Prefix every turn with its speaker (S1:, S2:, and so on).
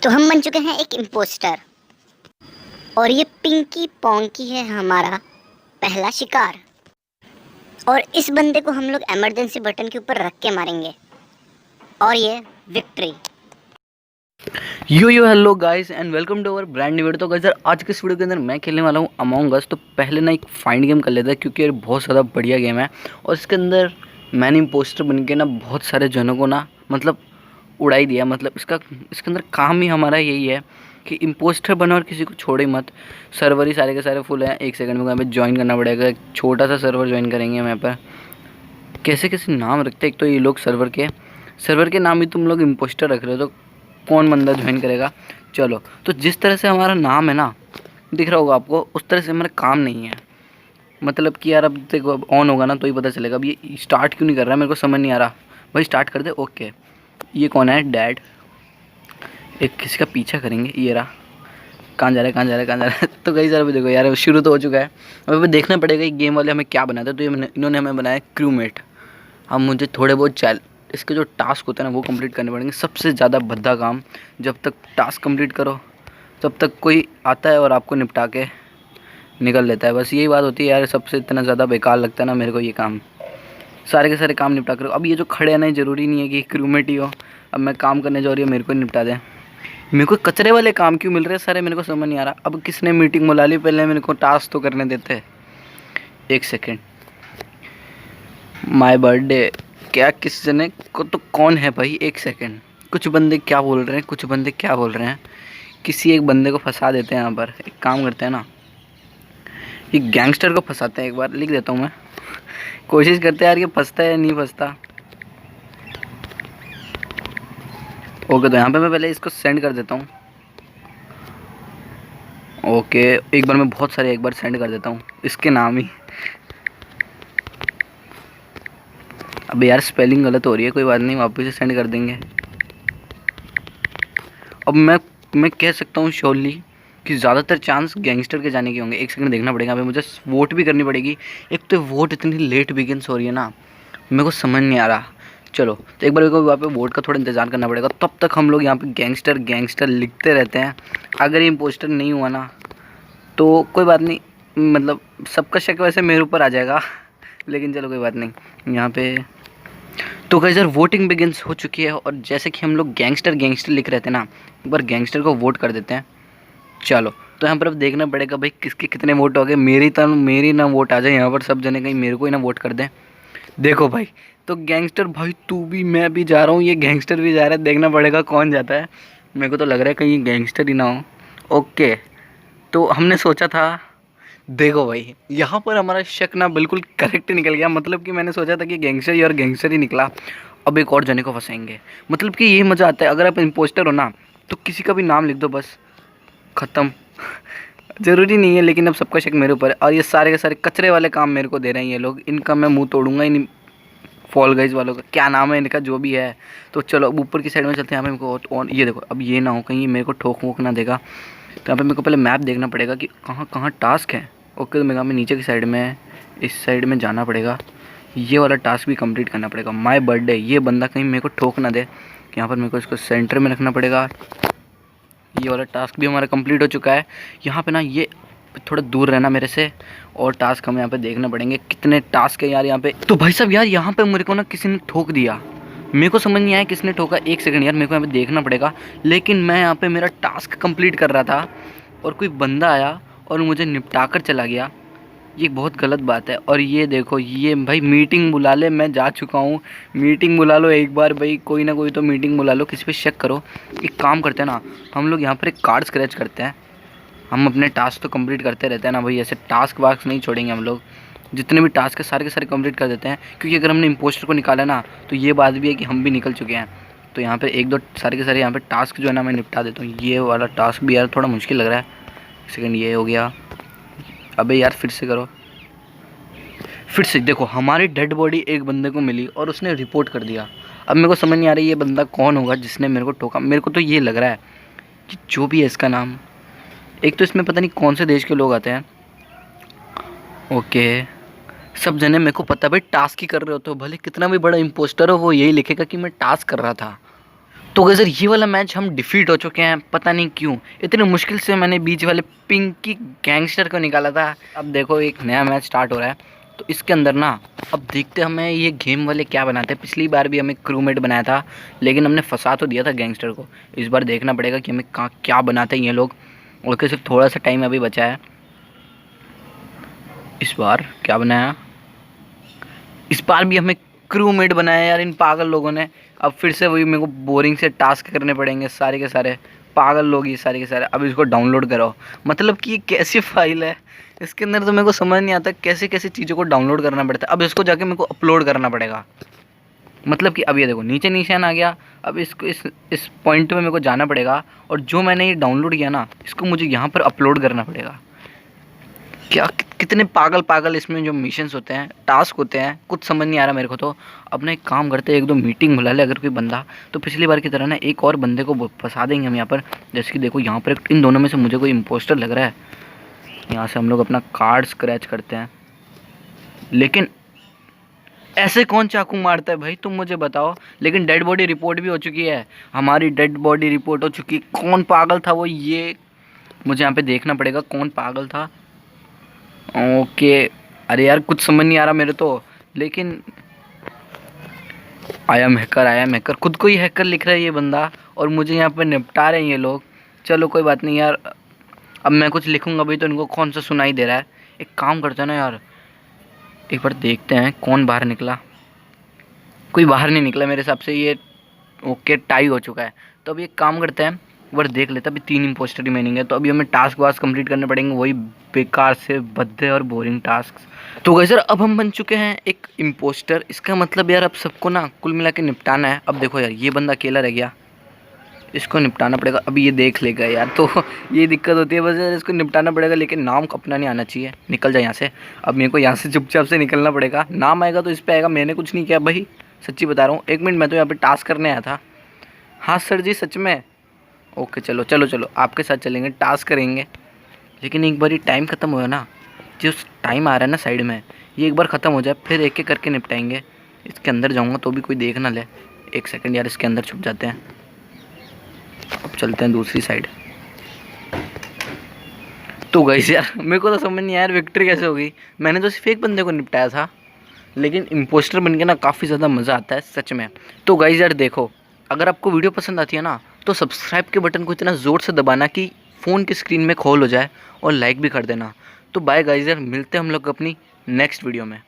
S1: तो हम बन चुके हैं एक इम्पोस्टर और ये पिंकी पोंकी है हमारा पहला शिकार। और इस बंदे को हम लोग इमरजेंसी बटन के ऊपर रख के मारेंगे और ये victory.
S2: Yo hello guys and welcome to our brand new video. तो गाइस आज के इस वीडियो के अंदर मैं खेलने वाला हूँ अमोंग अस। तो पहले ना एक फाइंड गेम कर लेता है क्योंकि ये बहुत ज़्यादा बढ़िया गेम है और इसके अंदर मैंने इम्पोस्टर बन के ना बहुत सारे जनों को ना उड़ा ही दिया। इसके अंदर काम ही हमारा यही है कि इम्पोस्टर बनो और किसी को छोड़े मत। सर्वर ही सारे के सारे फुल हैं। 1 सेकंड में यहाँ पे ज्वाइन करना पड़ेगा। एक छोटा सा सर्वर ज्वाइन करेंगे यहाँ पर। कैसे कैसे नाम रखते हैं एक तो ये लोग सर्वर के नाम ही तुम लोग इम्पोस्टर रख रहे हो तो कौन बंदा ज्वाइन करेगा। चलो तो जिस तरह से हमारा नाम है ना दिख रहा होगा आपको, उस तरह से हमारा काम नहीं है। मतलब कि यार अब देखो, अब ऑन होगा ना तो ही पता चलेगा। अब ये स्टार्ट क्यों नहीं कर रहा है मेरे को समझ नहीं आ रहा। भाई स्टार्ट कर दे। ओके ये कौन है? डैड। एक किसी का पीछा करेंगे। ये रहा। कहाँ जा रहा है तो कई सारे भी देखो यार शुरू तो हो चुका है। अब हमें देखना पड़ेगा ये गेम वाले हमें क्या बनाते हैं। तो ये इन्होंने हमें बनाया क्रूमेट। अब मुझे थोड़े बहुत इसके जो टास्क होते हैं ना वो कंप्लीट करने पड़ेंगे। सबसे ज़्यादा भद्दा काम, जब तक टास्क कंप्लीट करो तब तक कोई आता है और आपको निपटा के निकल लेता है। बस यही बात होती है यार, सबसे इतना ज़्यादा बेकार लगता है ना मेरे को ये काम। सारे के सारे काम निपटा करो। अब ये जो खड़े हैं ना, ज़रूरी नहीं है कि क्रूमेट ही हो। अब मैं काम करने जा रही हूँ, मेरे को निपटा दें। मेरे को कचरे वाले काम क्यों मिल रहे हैं सारे, मेरे को समझ नहीं आ रहा। अब किसने मीटिंग बुला ली? पहले मेरे को टास्क तो करने देते। 1 सेकेंड। माय बर्थडे क्या किस जने को तो कौन है भाई? 1 सेकेंड। कुछ बंदे क्या बोल रहे हैं। किसी एक बंदे को फंसा देते हैं यहाँ पर। एक काम करते हैं ना, ये गैंगस्टर को फंसाते हैं। एक बार लिख देता हूँ मैं। कोशिश करते हैं यार, ये फंसता है या नहीं फंसता। ओके तो यहाँ पे मैं पहले इसको सेंड कर देता हूँ। ओके एक बार मैं बहुत सारे एक बार सेंड कर देता हूँ इसके नाम ही। अब यार स्पेलिंग गलत हो रही है, कोई बात नहीं, वापस से सेंड कर देंगे। अब मैं कह सकता हूँ श्योरली कि ज़्यादातर चांस गैंगस्टर के जाने के होंगे। 1 सेकंड देखना पड़ेगा। अभी मुझे वोट भी करनी पड़ेगी। एक तो वोट इतनी लेट बिगिनस हो रही है ना, मेरे को समझ नहीं आ रहा। चलो तो एक बार मेरे को वहाँ पे वोट का थोड़ा इंतज़ार करना पड़ेगा। तब तक हम लोग यहाँ पे गैंगस्टर लिखते रहते हैं। अगर ये इम्पोस्टर नहीं हुआ ना तो कोई बात नहीं, सबका शक वैसे मेरे ऊपर आ जाएगा। लेकिन चलो कोई बात नहीं। यहाँ पे तो गाइस यार वोटिंग बिगिंस हो चुकी है और जैसे कि हम लोग गैंगस्टर लिख रहे थे ना, एक बार गैंगस्टर को वोट कर देते हैं। चलो तो यहाँ पर अब देखना पड़ेगा भाई किसके कितने वोट हो गए। मेरी ना वोट आ जाए यहाँ पर, सब जने कहीं मेरे को ही ना वोट कर दें। देखो भाई, तो गैंगस्टर भाई तू भी, मैं भी जा रहा हूँ, ये गैंगस्टर भी जा रहा है। देखना पड़ेगा कौन जाता है। मेरे को तो लग रहा है कहीं गैंगस्टर ही ना हो। ओके तो हमने सोचा था, देखो भाई यहाँ पर हमारा शक ना बिल्कुल करेक्ट निकल गया। मतलब कि मैंने सोचा था कि गैंगस्टर ही और गैंगस्टर ही निकला। अब एक और जने को फंसाएंगे। मतलब कि ये मज़ा आता है, अगर आप इम्पोस्टर हो ना तो किसी का भी नाम लिख दो, बस ख़त्म। ज़रूरी नहीं है, लेकिन अब सबका शक मेरे ऊपर है। और ये सारे के सारे कचरे वाले काम मेरे को दे रहे हैं ये लोग। इनका मैं मुंह तोड़ूंगा इन फॉल गाइज वालों का। क्या नाम है इनका जो भी है। तो चलो अब ऊपर की साइड में चलते हैं। यहाँ पे मेरे को ये देखो, अब ये ना हो कहीं मेरे को ठोक वोक ना देगा। तो यहाँ पे मेरे को पहले मैप देखना पड़ेगा कि कहाँ कहाँ टास्क है। ओके तो मेरे में नीचे की साइड में, इस साइड में जाना पड़ेगा। ये वाला टास्क भी कंप्लीट करना पड़ेगा। माय बर्थडे, ये बंदा कहीं मेरे को ठोक ना दे। यहाँ पर मेरे को इसको सेंटर में रखना पड़ेगा। ये वाला टास्क भी हमारा कंप्लीट हो चुका है। यहाँ पे ना ये थोड़ा दूर रहना मेरे से। और टास्क हमें यहाँ पे देखने पड़ेंगे कितने टास्क है यार यहाँ पे। तो भाई साहब यार यहाँ पे मेरे को ना किसी ने ठोक दिया। मेरे को समझ नहीं आया किसने ठोका। 1 सेकंड यार, मेरे को यहाँ पे देखना पड़ेगा। लेकिन मैं यहाँ पे मेरा टास्क कंप्लीट कर रहा था और कोई बंदा आया और मुझे निपटा कर चला गया। ये बहुत गलत बात है। और ये देखो, ये भाई मीटिंग बुला ले, मैं जा चुका हूँ। मीटिंग बुला लो एक बार भाई, कोई ना कोई तो मीटिंग बुला लो, किसी पे शक करो। एक काम करते हैं ना, हम लोग यहाँ पर एक कार्ड स्क्रैच करते हैं। हम अपने टास्क तो कंप्लीट करते रहते हैं ना भाई, ऐसे टास्क वास्क नहीं छोड़ेंगे हम लोग। जितने भी टास्क है सारे के सारे कंप्लीट कर देते हैं, क्योंकि अगर हमने इम्पोस्टर को निकाला ना तो ये बात भी है कि हम भी निकल चुके हैं। तो यहाँ पे 1-2 सारे के सारे यहाँ पे टास्क जो है ना मैं निपटा देता हूँ। ये वाला टास्क भी यार थोड़ा मुश्किल लग रहा है। सेकंड ये हो गया। अबे यार फिर से करो। फिर से देखो, हमारी डेड बॉडी एक बंदे को मिली और उसने रिपोर्ट कर दिया। अब मेरे को समझ नहीं आ रही ये बंदा कौन होगा जिसने मेरे को ठोका। मेरे को तो ये लग रहा है कि जो भी है इसका नाम, एक तो इसमें पता नहीं कौन से देश के लोग आते हैं। ओके सब जने मेरे को पता है भाई टास्क ही कर रहे होते हो, भले कितना भी बड़ा इम्पोस्टर हो वो यही लिखेगा कि मैं टास्क कर रहा था। तो गैस ये वाला मैच हम डिफीट हो चुके हैं, पता नहीं क्यों। इतने मुश्किल से मैंने बीच वाले पिंकी गैंगस्टर को निकाला था। अब देखो एक नया मैच स्टार्ट हो रहा है, तो इसके अंदर ना अब देखते हमें ये गेम वाले क्या बनाते हैं। पिछली बार भी हमें क्रूमेट बनाया था, लेकिन हमने फंसा तो दिया था गैंगस्टर को। इस बार देखना पड़ेगा कि हमें कहाँ क्या बनाते हैं ये लोग। और सिर्फ थोड़ा सा टाइम अभी बचा है। इस बार क्या बनाया, इस बार भी हमें क्रूमेट बनाया यार इन पागल लोगों ने। अब फिर से वही मेरे को बोरिंग से टास्क करने पड़ेंगे, सारे के सारे पागल लोग ये सारे के सारे। अब इसको डाउनलोड कराओ, मतलब कि ये कैसी फाइल है इसके अंदर, तो मेरे को समझ नहीं आता कैसे कैसे चीज़ों को डाउनलोड करना पड़ता है। अब इसको जाके मेरे को अपलोड करना पड़ेगा, मतलब कि अब ये देखो नीचे निशान आ गया। अब इसको इस पॉइंट में मेरे को जाना पड़ेगा, और जो मैंने ये डाउनलोड किया ना इसको मुझे यहाँ पर अपलोड करना पड़ेगा। क्या कितने पागल पागल इसमें जो मिशंस होते हैं, टास्क होते हैं, कुछ समझ नहीं आ रहा मेरे को। तो अपने एक काम करते हैं, एक दो मीटिंग बुला ले अगर कोई बंदा, तो पिछली बार की तरह ना एक और बंदे को फंसा देंगे हम यहाँ पर। जैसे कि देखो यहाँ पर इन दोनों में से मुझे कोई इम्पोस्टर लग रहा है। यहाँ से हम लोग अपना कार्ड स्क्रैच करते हैं, लेकिन ऐसे कौन चाकू मारता है भाई, तुम मुझे बताओ। लेकिन डेड बॉडी रिपोर्ट भी हो चुकी है, हमारी डेड बॉडी रिपोर्ट हो चुकी है। कौन पागल था वो, ये मुझे यहाँ पे देखना पड़ेगा कौन पागल था। ओके, अरे यार कुछ समझ नहीं आ रहा मेरे तो। लेकिन आई एम हैकर, खुद को ही हैकर लिख रहा है ये बंदा, और मुझे यहाँ पे निपटा रहे हैं ये लोग। चलो कोई बात नहीं यार, अब मैं कुछ लिखूंगा भाई तो इनको कौन सा सुनाई दे रहा है। एक काम करते हैं ना यार, एक बार देखते हैं कौन बाहर निकला। कोई बाहर नहीं निकला मेरे हिसाब से, ये ओके टाई हो चुका है। तो अब एक काम करते हैं, एक बार देख लेते हैं। अभी 3 इम्पोस्टर रिमेनिंग है, तो अभी हमें टास्क वास्क कंप्लीट करने पड़ेंगे, वही बेकार से भद्दे और बोरिंग टास्क। तो गाइस यार अब हम बन चुके हैं एक इम्पोस्टर। इसका मतलब यार अब सबको ना कुल मिला के निपटाना है। अब देखो यार ये बंदा अकेला रह गया, इसको निपटाना पड़ेगा। अभी ये देख लेगा यार, तो ये दिक्कत होती है बस यार, इसको निपटाना पड़ेगा। लेकिन नाम अपना नहीं आना चाहिए, निकल जाए यहाँ से। अब मेरे को यहाँ से चुपचाप से निकलना पड़ेगा। नाम आएगा तो इस पर आएगा, मैंने कुछ नहीं किया भाई, सच्ची बता रहा हूँ। 1 मिनट, मैं तो यहाँ पे टास्क करने आया था। हाँ सर जी सच में, ओके चलो चलो चलो आपके साथ चलेंगे, टास्क करेंगे। लेकिन एक बार ये टाइम ख़त्म हो ना, जो टाइम आ रहा है ना साइड में, ये एक बार ख़त्म हो जाए फिर एक एक करके निपटाएंगे। इसके अंदर जाऊँगा तो भी कोई देख ना ले। 1 सेकंड यार, इसके अंदर छुप जाते हैं। अब चलते हैं दूसरी साइड। तो गाइस यार मेरे को तो समझ नहीं आया यार विक्ट्री कैसे हो गई। मैंने तो सिर्फ एक बंदे को निपटाया था, लेकिन इम्पोस्टर बन के ना काफ़ी ज़्यादा मज़ा आता है सच में। तो गाइस यार देखो, अगर आपको वीडियो पसंद आती है ना, तो सब्सक्राइब के बटन को इतना ज़ोर से दबाना कि फ़ोन की स्क्रीन में खोल हो जाए, और लाइक भी कर देना। तो बाय गाइस यार, मिलते हैं हम लोग अपनी नेक्स्ट वीडियो में।